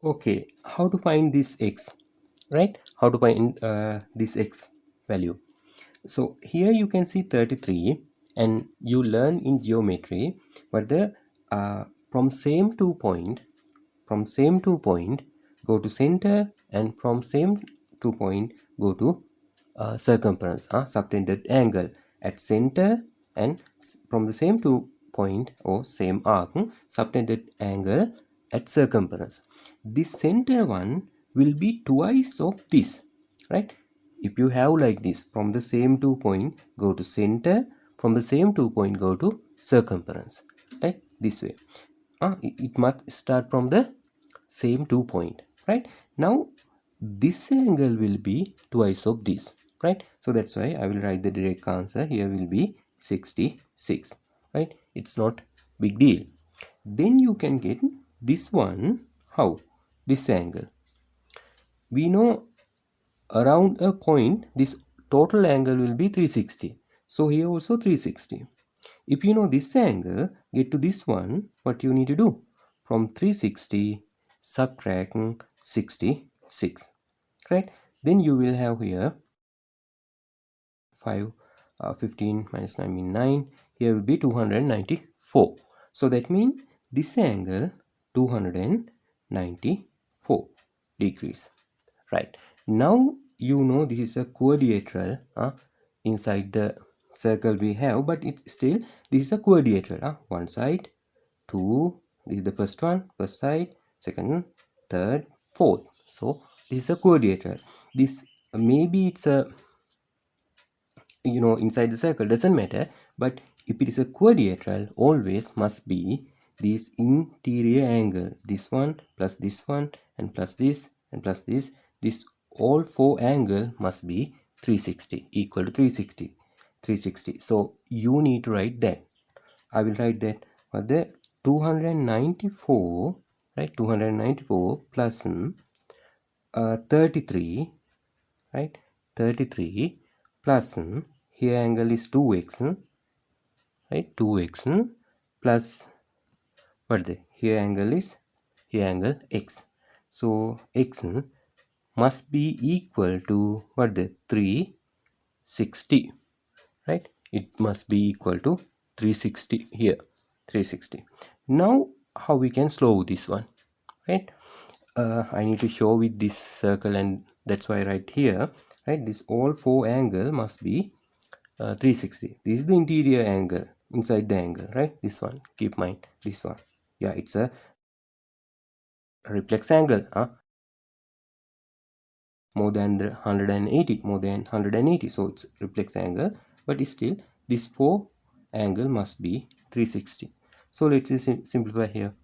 Okay, how to find this x, right? How to find this x value? So here you can see 33, and you learn in geometry but the from same two point go to center, and from same two point go to circumference, subtended angle at center, and from the same two point or same arc, subtended angle at circumference. This center one will be twice of this, right? If you have like this, from the same two point go to center, from the same two point go to circumference, right? This way. It must start from the same 2 point, right? Now this angle will be twice of this, right? So that's why I will write the direct answer here will be 66, right? It's not big deal. Then you can get this one. How? This angle, we know around a point this total angle will be 360, so here also 360. If you know this angle, get to this one, what you need to do? From 360 subtract 66, right? Then you will have here 5 15 minus 9 mean 9. Here will be 294. So that means this angle 294 degrees, right? Now you know this is a quadrilateral inside the circle we have, but it's still this is a quadrilateral. One side, two, this is the first one, first side, second, third, fourth. So this is a quadrilateral. This maybe it's a inside the circle, doesn't matter, but if it is a quadrilateral, always must be this interior angle, this one plus this one and plus this and plus this all four angle must be 360, equal to 360. So you need to write that. I will write that for the 294, right? 294 plus 33, right? 33 plus here angle is 2x, right? 2x plus what the here angle is x. So x must be equal to what the 360, right? It must be equal to 360 here, 360. Now how we can solve this one, right? I need to show with this circle, and that's why I write here, right? This all four angle must be 360. This is the interior angle inside the angle, right? This one, keep mind this one. Yeah, it's a reflex angle, more than the 180, so it's reflex angle, but still this four angle must be 360. So let's simplify here.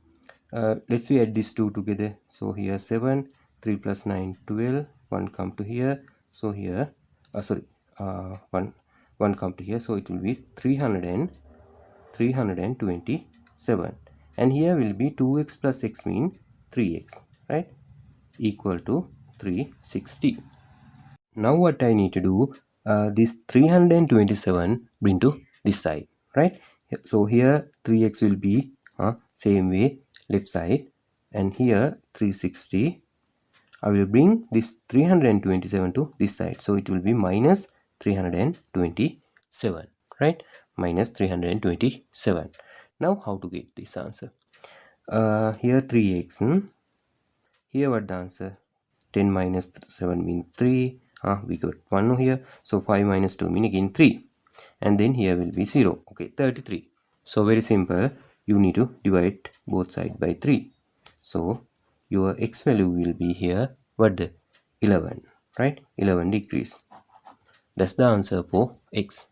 Let's add these two together. So here 7, 3 plus 9 12, 1 come to here, so here one come to here, so it will be 327, and here will be 2x plus x mean 3x, right? Equal to 360. Now what I need to do, this 327 bring to this side, right? So here 3x will be same way left side, and here 360 I will bring this 327 to this side, so it will be minus 327, right? Minus 327. Now how to get this answer? Here 3x, here what the answer? 10 minus 7 mean 3. We got 1 here, so 5 minus 2 mean again 3, and then here will be 0. Okay, 33. So very simple, you need to divide both sides by 3. So your x value will be here what the 11, right? 11 degrees. That's the answer for x.